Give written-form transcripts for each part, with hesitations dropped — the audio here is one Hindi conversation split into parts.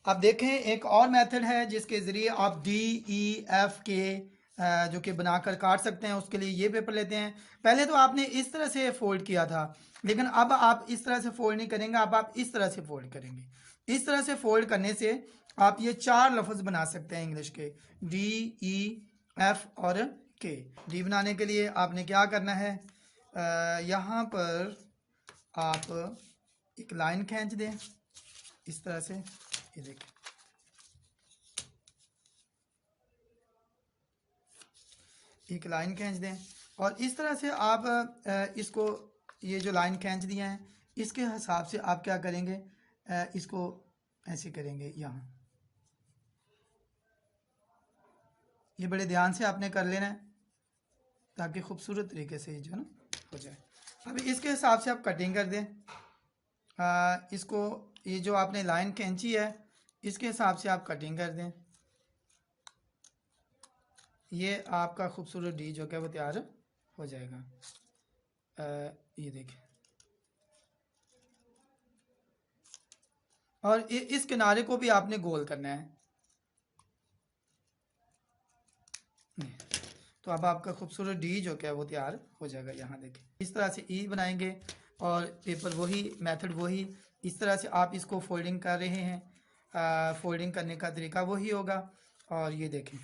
अब देखें एक और मेथड है जिसके ज़रिए आप डी ई एफ के जो कि बनाकर काट सकते हैं। उसके लिए ये पेपर लेते हैं। पहले तो आपने इस तरह से फोल्ड किया था, लेकिन अब आप इस तरह से फोल्ड नहीं करेंगे, अब आप इस तरह से फोल्ड करेंगे। इस तरह से फोल्ड करने से आप ये 4 लफ्ज़ बना सकते हैं इंग्लिश के, डी ई एफ और के। डी बनाने के लिए आपने क्या करना है, यहाँ पर आप एक लाइन खींच दें इस तरह से, ये देखिए एक लाइन खींच दें और इस तरह से आप इसको, ये जो लाइन खींच दिया है इसके हिसाब से आप क्या करेंगे, इसको ऐसे करेंगे। यहाँ ये बड़े ध्यान से आपने कर लेना है ताकि खूबसूरत तरीके से जो है ना हो जाए। अब इसके हिसाब से आप कटिंग कर दें। इसको, ये जो आपने लाइन खींची है इसके हिसाब से आप कटिंग कर दें। ये आपका खूबसूरत डी जो है वो तैयार हो जाएगा। ये देखिए, और इस किनारे को भी आपने गोल करना है। तो अब आपका खूबसूरत डी जो क्या है वो तैयार हो जाएगा। यहाँ देखिए इस तरह से ई बनाएंगे और पेपर वही, मेथड वही। इस तरह से आप इसको फोल्डिंग कर रहे हैं, फोल्डिंग करने का तरीका वही होगा। और ये देखें,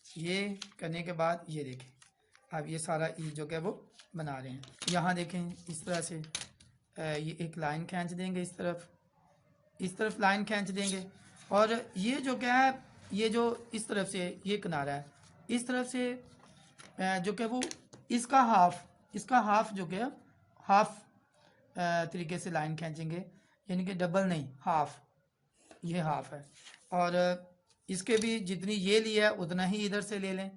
ये करने के बाद ये देखें अब ये सारा ई जो क्या वो बना रहे हैं। यहाँ देखें इस तरह से ये एक लाइन खींच देंगे, इस तरफ लाइन खींच देंगे। और ये जो क्या है, ये जो इस तरफ से ये किनारा है, इस तरफ से जो कि वो इसका हाफ जो कि हाफ तरीके से लाइन खींचेंगे, यानी कि डबल नहीं, हाफ, ये हाफ है। और इसके भी जितनी ये लिया है उतना ही इधर से ले लें।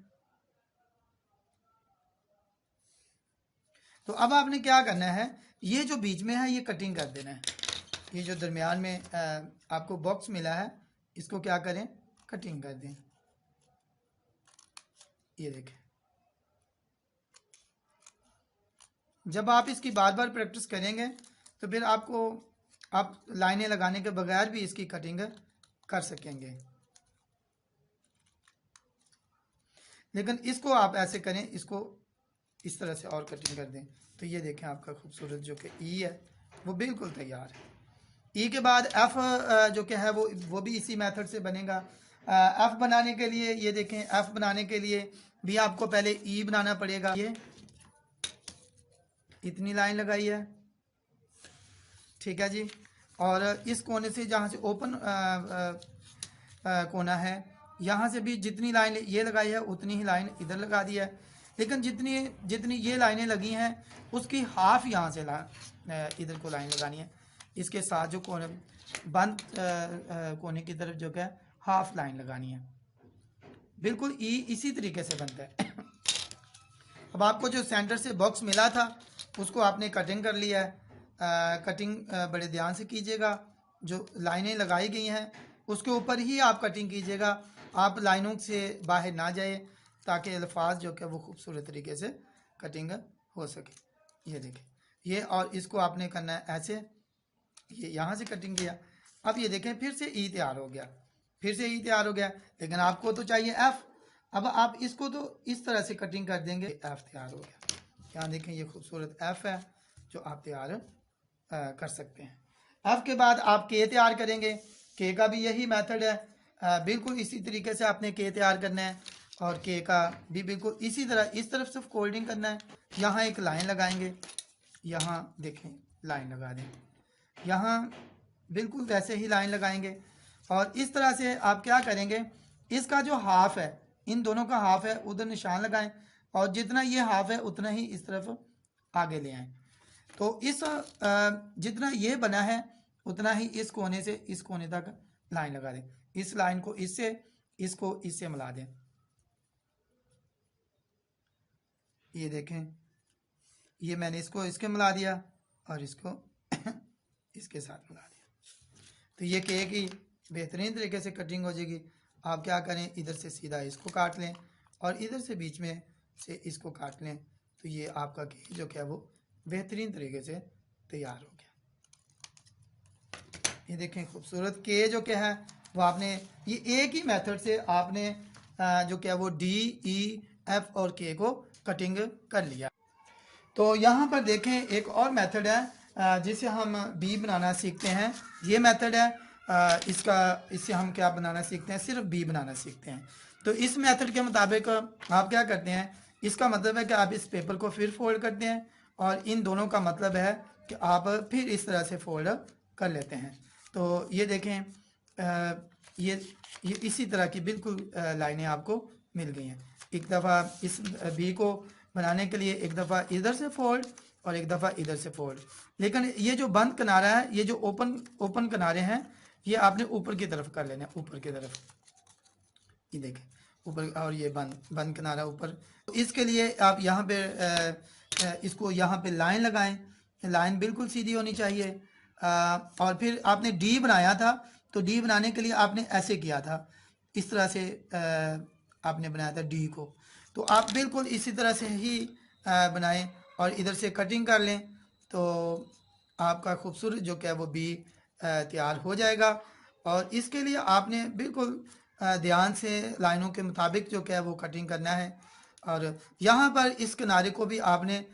तो अब आपने क्या करना है, ये जो बीच में है ये कटिंग कर देना है। ये जो दरमियान में आपको बॉक्स मिला है इसको क्या करें, कटिंग कर दें। ये देखें, जब आप इसकी बार बार प्रैक्टिस करेंगे तो फिर आपको, आप लाइनें लगाने के बगैर भी इसकी कटिंग कर सकेंगे। लेकिन इसको आप ऐसे करें, इसको इस तरह से और कटिंग कर दें। तो ये देखें आपका खूबसूरत जो कि ई है वो बिल्कुल तैयार है। ई के बाद एफ जो कि है वो भी इसी मेथड से बनेगा। एफ बनाने के लिए ये देखें, एफ बनाने के लिए भी आपको पहले ई बनाना पड़ेगा। ये इतनी लाइन लगाई है, ठीक है जी। और इस कोने से जहाँ से ओपन कोना है यहाँ से भी जितनी लाइन ये लगाई है उतनी ही लाइन इधर लगा दी है। लेकिन जितनी जितनी ये लाइनें लगी हैं उसकी हाफ यहाँ से इधर को लाइन लगानी है। इसके साथ जो कोने बंद कोने की तरफ जो है हाफ लाइन लगानी है। बिल्कुल इसी तरीके से बनता है। अब आपको जो सेंटर से बॉक्स मिला था उसको आपने कटिंग कर लिया है। कटिंग बड़े ध्यान से कीजिएगा, जो लाइनें लगाई गई हैं उसके ऊपर ही आप कटिंग कीजिएगा, आप लाइनों से बाहर ना जाए ताकि अल्फाज जो कि वो खूबसूरत तरीके से कटिंग हो सके। ये देखें ये, और इसको आपने करना है ऐसे, ये यहाँ से कटिंग किया। अब ये देखें फिर से ई तैयार हो गया, फिर से ई तैयार हो गया। लेकिन आपको तो चाहिए एफ। अब आप इसको तो इस तरह से कटिंग कर देंगे, एफ तैयार हो गया। यहाँ देखें ये खूबसूरत एफ है जो आप तैयार कर सकते हैं। एफ के बाद आप के तैयार करेंगे। के का भी यही मेथड है, बिल्कुल इसी तरीके से आपने के तैयार करना है। और के का भी बिल्कुल इसी तरह इस तरफ से फोल्डिंग करना है। यहाँ एक लाइन लगाएंगे, यहाँ देखें लाइन लगा दें, यहाँ बिल्कुल वैसे ही लाइन लगाएंगे। और इस तरह से आप क्या करेंगे, इसका जो हाफ है, इन दोनों का हाफ है उधर निशान लगाएं और जितना ये हाफ है उतना ही इस तरफ आगे ले आएं। तो इस जितना ये बना है उतना ही इस कोने से इस कोने तक लाइन लगा दें। इस लाइन को इससे, इसको इससे मिला दें। ये देखें ये मैंने इसको इसके मिला दिया और इसको इसके साथ मिला दिया। तो ये के की बेहतरीन तरीके से कटिंग हो जाएगी। आप क्या करें, इधर से सीधा इसको काट लें और इधर से बीच में से इसको काट लें। तो ये आपका के जो क्या वो बेहतरीन तरीके से तैयार हो गया। ये देखें खूबसूरत के जो क्या है वो आपने ये एक ही मेथड से आपने जो क्या वो डी, ई, एफ और के को कटिंग कर लिया। तो यहाँ पर देखें एक और मेथड है जिसे हम बी बनाना सीखते हैं। ये मेथड है इससे हम क्या बनाना सीखते हैं, सिर्फ बी बनाना सीखते हैं। तो इस मेथड के मुताबिक आप क्या करते हैं, इसका मतलब है कि आप इस पेपर को फिर फोल्ड करते हैं और इन दोनों का मतलब है कि आप फिर इस तरह से फोल्ड कर लेते हैं। तो ये देखें ये इसी तरह की बिल्कुल लाइनें आपको मिल गई हैं। एक दफ़ा इस बी को बनाने के लिए एक दफ़ा इधर से फोल्ड और एक दफ़ा इधर से फोल्ड। लेकिन ये जो बंद किनारा है, ये जो ओपन किनारे हैं, ये आपने ऊपर की तरफ कर लेना है, ऊपर की तरफ। ये देखें ऊपर, और ये बंद किनारा ऊपर। तो इसके लिए आप यहाँ पे इसको यहाँ पे लाइन लगाएं। लाइन बिल्कुल सीधी होनी चाहिए। और फिर आपने डी बनाया था, तो डी बनाने के लिए आपने ऐसे किया था, इस तरह से आपने बनाया था डी को। तो आप बिल्कुल इसी तरह से ही बनाएं और इधर से कटिंग कर लें, तो आपका खूबसूरत जो क्या वो बी तैयार हो जाएगा। और इसके लिए आपने बिल्कुल ध्यान से लाइनों के मुताबिक जो क्या है वो कटिंग करना है। और यहाँ पर इस किनारे को भी आपने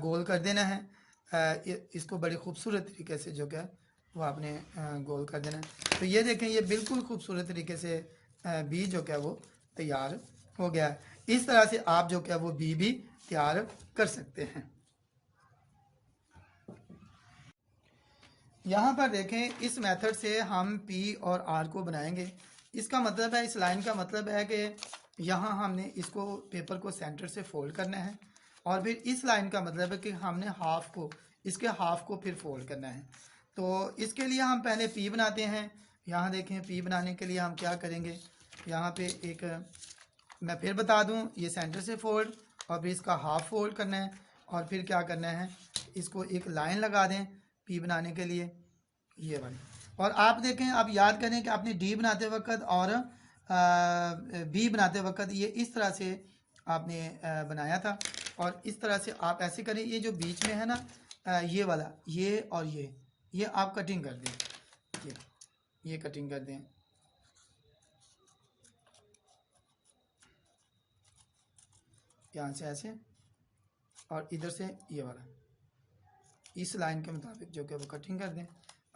गोल कर देना है। इसको बड़ी खूबसूरत तरीके से जो क्या वो आपने गोल कर देना है। तो ये देखें, ये बिल्कुल खूबसूरत तरीके से बी जो क्या वो तैयार हो गया है। इस तरह से आप जो क्या वो बी भी तैयार कर सकते हैं। यहाँ पर देखें, इस मेथड से हम पी और आर को बनाएंगे। इसका मतलब है, इस लाइन का मतलब है कि यहाँ हमने इसको पेपर को सेंटर से फोल्ड करना है, और फिर इस लाइन का मतलब है कि हमने इसके हाफ को फिर फोल्ड करना है। तो इसके लिए हम पहले पी बनाते हैं। यहाँ देखें, पी बनाने के लिए हम क्या करेंगे, यहाँ पे एक मैं फिर बता दूं, ये सेंटर से फोल्ड और फिर इसका हाफ फोल्ड करना है, और फिर क्या करना है, इसको एक लाइन लगा दें पी बनाने के लिए, ये वाली। और आप देखें, आप याद करें कि आपने डी बनाते वक्त और बी बनाते वक्त ये इस तरह से आपने बनाया था, और इस तरह से आप ऐसे करें, ये जो बीच में है ना ये वाला, ये और ये आप कटिंग कर दें, ये कटिंग कर दें, यहाँ से ऐसे और इधर से ये वाला, इस लाइन के मुताबिक जो कि वो कटिंग कर दें।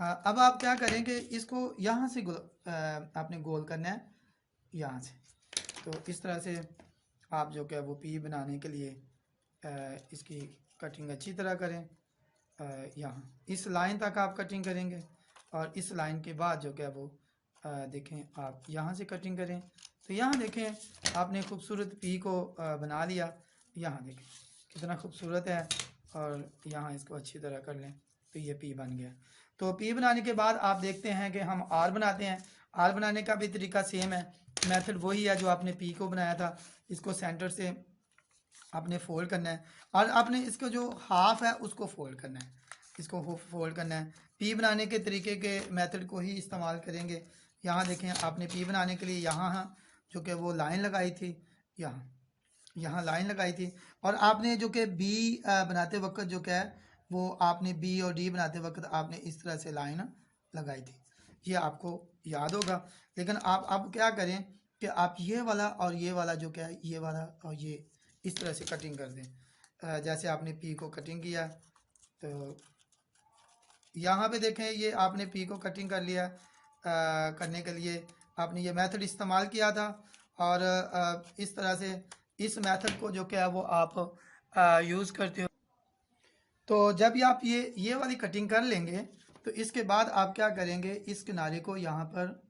अब आप क्या करेंगे, इसको यहाँ से आपने गोल करना है, यहाँ से। तो इस तरह से आप जो कि वो पी बनाने के लिए इसकी कटिंग अच्छी तरह करें। यहाँ इस लाइन तक आप कटिंग करेंगे, और इस लाइन के बाद जो क्या वो देखें आप यहाँ से कटिंग करें। तो यहाँ देखें, आपने खूबसूरत पी को बना लिया। यहाँ देखें कितना खूबसूरत है, और यहाँ इसको अच्छी तरह कर लें, तो ये पी बन गया। तो पी बनाने के बाद आप देखते हैं कि हम आर बनाते हैं। आर बनाने का भी तरीका सेम है, मेथड वही है जो आपने पी को बनाया था। इसको सेंटर से आपने फोल्ड करना है, और आपने इसको जो हाफ है उसको फोल्ड करना है, इसको फोल्ड करना है। पी बनाने के तरीके के मेथड को ही इस्तेमाल करेंगे। यहाँ देखें, आपने पी बनाने के लिए यहाँ जो कि वो लाइन लगाई थी, यहाँ लाइन लगाई थी, और आपने जो कि बी बनाते वक्त जो क्या है वो आपने बी और डी बनाते वक्त आपने इस तरह से लाइन लगाई थी, ये आपको याद होगा। लेकिन आप अब क्या करें कि आप ये वाला और ये वाला जो क्या है, ये वाला और ये इस तरह से कटिंग कर दें, जैसे आपने पी को कटिंग किया। तो यहाँ पे देखें, ये आपने पी को कटिंग कर लिया। करने के लिए आपने ये मेथड इस्तेमाल किया था, और इस तरह से इस मेथड को जो क्या है वो आप यूज़ करते हो। तो जब आप ये वाली कटिंग कर लेंगे, तो इसके बाद आप क्या करेंगे, इस किनारे को यहाँ पर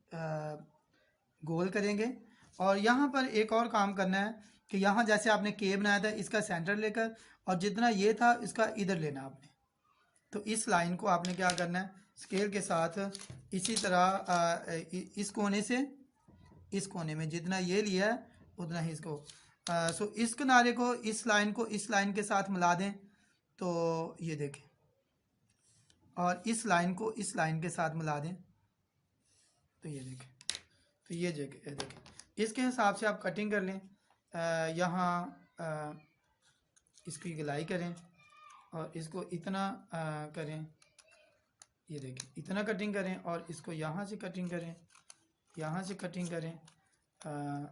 गोल करेंगे। और यहाँ पर एक और काम करना है कि यहाँ जैसे आपने के बनाया था, इसका सेंटर लेकर और जितना ये था इसका इधर लेना आपने। तो इस लाइन को आपने क्या करना है, स्केल के साथ इसी तरह इस कोने से इस कोने में जितना ये लिया है उतना ही इसको सो इस किनारे को इस लाइन के साथ मिला दें। तो ये देखें, और इस लाइन को इस लाइन के साथ मिला दें, तो ये देखें, तो ये देखें, इसके हिसाब से आप कटिंग कर लें। यहाँ इसकी गलाई करें और इसको इतना करें, ये देखें, इतना कटिंग करें, और इसको यहाँ से कटिंग करें, यहाँ से कटिंग करें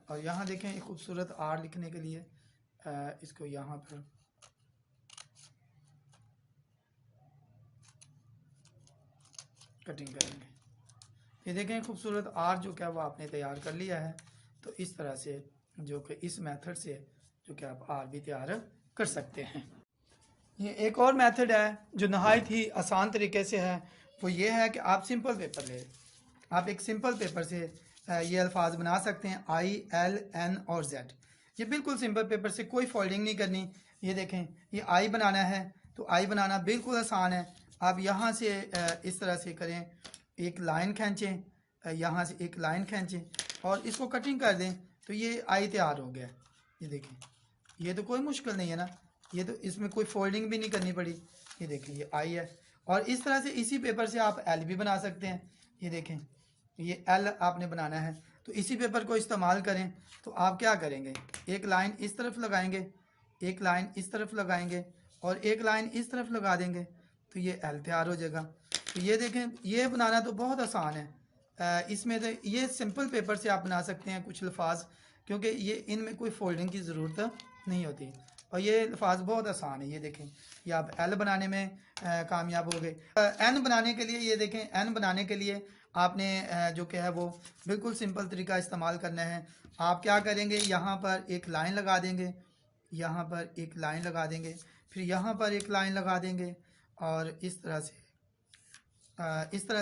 और यहाँ देखें एक खूबसूरत आर लिखने के लिए इसको यहाँ पर कटिंग करेंगे। ये देखें खूबसूरत आर जो क्या वो आपने तैयार कर लिया है। तो इस तरह से जो कि इस मेथड से जो कि आप आर भी तैयार कर सकते हैं। ये एक और मेथड है जो नहायत ही आसान तरीके से है, वो ये है कि आप सिंपल पेपर ले, आप एक सिंपल पेपर से ये अल्फाज बना सकते हैं आई, एल, एन और जेड। ये बिल्कुल सिंपल पेपर से, कोई फोल्डिंग नहीं करनी। ये देखें ये आई बनाना है तो आई बनाना बिल्कुल आसान है। आप यहाँ से इस तरह से करें, एक लाइन खींचें, यहाँ से एक लाइन खींचें और इसको कटिंग कर दें तो ये आई तैयार हो गया। ये देखें ये तो कोई मुश्किल नहीं है ना, ये तो इसमें कोई फोल्डिंग भी नहीं करनी पड़ी। ये देखें ये आई है। और इस तरह से इसी पेपर से आप एल भी बना सकते हैं। ये देखें ये एल आपने बनाना है तो इसी पेपर को इस्तेमाल करें। तो आप क्या करेंगे, एक लाइन इस तरफ लगाएंगे, एक लाइन इस तरफ लगाएंगे और एक लाइन इस तरफ लगा देंगे तो ये एल तैयार हो जाएगा। तो ये देखें ये बनाना तो बहुत आसान है। इसमें तो ये सिंपल पेपर से आप बना सकते हैं कुछ अल्फाज, क्योंकि ये इनमें कोई फोल्डिंग की ज़रूरत नहीं होती और ये अल्फाज बहुत आसान है। ये देखें ये आप एल बनाने में कामयाब हो गए। एन बनाने के लिए ये देखें, एन बनाने के लिए आपने जो कि है वो बिल्कुल सिंपल तरीका इस्तेमाल करना है। आप क्या करेंगे, यहाँ पर एक लाइन लगा देंगे, यहाँ पर एक लाइन लगा देंगे, फिर यहाँ पर एक लाइन लगा देंगे और इस तरह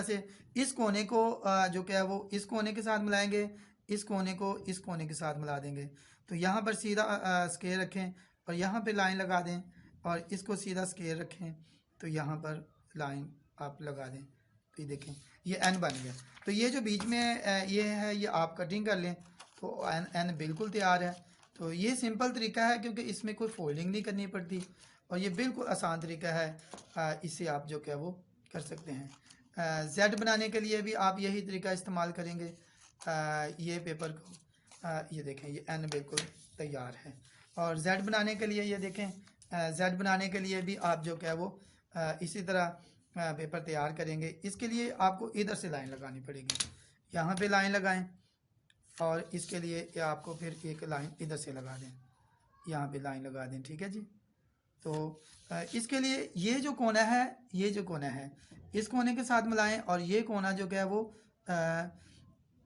से इस कोने को जो क्या है वो इस कोने के साथ मिलाएंगे, इस कोने को इस कोने के साथ मिला देंगे। तो यहाँ पर सीधा स्केयर रखें और यहाँ पे लाइन लगा दें और इसको सीधा स्केयर रखें तो यहाँ पर लाइन आप लगा दें। तो ये देखें ये एन बन गया। तो ये जो बीच में ये है ये आप कटिंग कर लें तो एन बिल्कुल तैयार है। तो ये सिंपल तरीका है क्योंकि इसमें कोई फोल्डिंग नहीं करनी पड़ती और ये बिल्कुल आसान तरीका है। इससे आप जो क्या वो कर सकते हैं। जेड बनाने के लिए भी आप यही तरीका इस्तेमाल करेंगे। ये पेपर को ये देखें ये एन बिल्कुल तैयार है। और जेड बनाने के लिए ये देखें जेड बनाने के लिए भी आप जो क्या वो इसी तरह पेपर तैयार करेंगे। इसके लिए आपको इधर से लाइन लगानी पड़ेगी, यहाँ पे लाइन लगाएं और इसके लिए आपको फिर एक लाइन इधर से लगा दें, यहाँ पे लाइन लगा दें। ठीक है जी। तो इसके लिए ये जो कोना है, ये जो कोना है इस कोने के साथ मिलाएं और ये कोना जो क्या है वो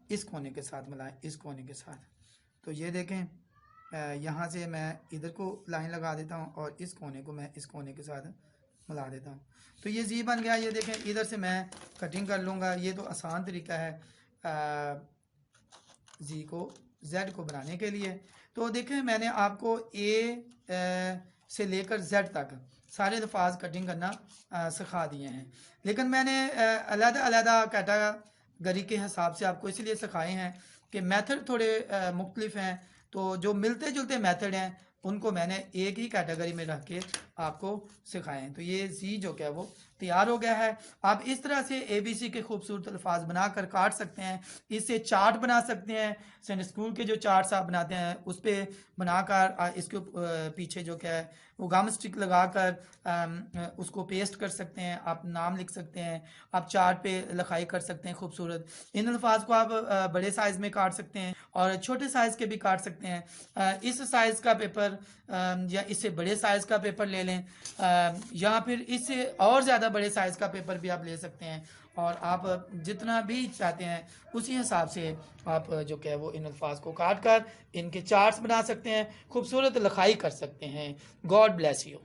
इस कोने के साथ मिलाएं, इस कोने के साथ। तो ये देखें यहाँ से मैं इधर को लाइन लगा देता हूँ और इस कोने को मैं इस कोने के साथ मिला देता हूँ तो ये जी बन गया। ये देखें इधर से मैं कटिंग कर लूँगा। ये तो आसान तरीका है जी को जेड को बनाने के लिए। तो देखें मैंने आपको ए से लेकर जेड तक सारे अल्फाज कटिंग करना सिखा दिए हैं, लेकिन मैंने अलग-अलग कैटेगरी के हिसाब से आपको इसलिए सिखाए हैं कि मेथड थोड़े मुख्तलिफ हैं। तो जो मिलते जुलते मेथड हैं उनको मैंने एक ही कैटेगरी में रख के आपको सिखाए हैं। तो ये जी जो क्या वो तैयार हो गया है। आप इस तरह से ABC के खूबसूरत अल्फाज बनाकर काट सकते हैं। इससे चार्ट बना सकते हैं, संडे स्कूल के जो चार्ट्स आप बनाते हैं उस पर बनाकर इसके पीछे जो क्या है वो गम स्टिक लगाकर उसको पेस्ट कर सकते हैं। आप नाम लिख सकते हैं, आप चार्ट पे लिखाई कर सकते हैं खूबसूरत। इन अल्फाज को आप बड़े साइज़ में काट सकते हैं और छोटे साइज़ के भी काट सकते हैं। इस साइज़ का पेपर या इससे बड़े साइज़ का पेपर ले लें या फिर इससे और ज़्यादा बड़े साइज़ का पेपर भी आप ले सकते हैं और आप जितना भी चाहते हैं उसी हिसाब से आप जो क्या है वो इन अल्फाज को काट कर इनके चार्ट्स बना सकते हैं, खूबसूरत लिखाई कर सकते हैं। God bless you.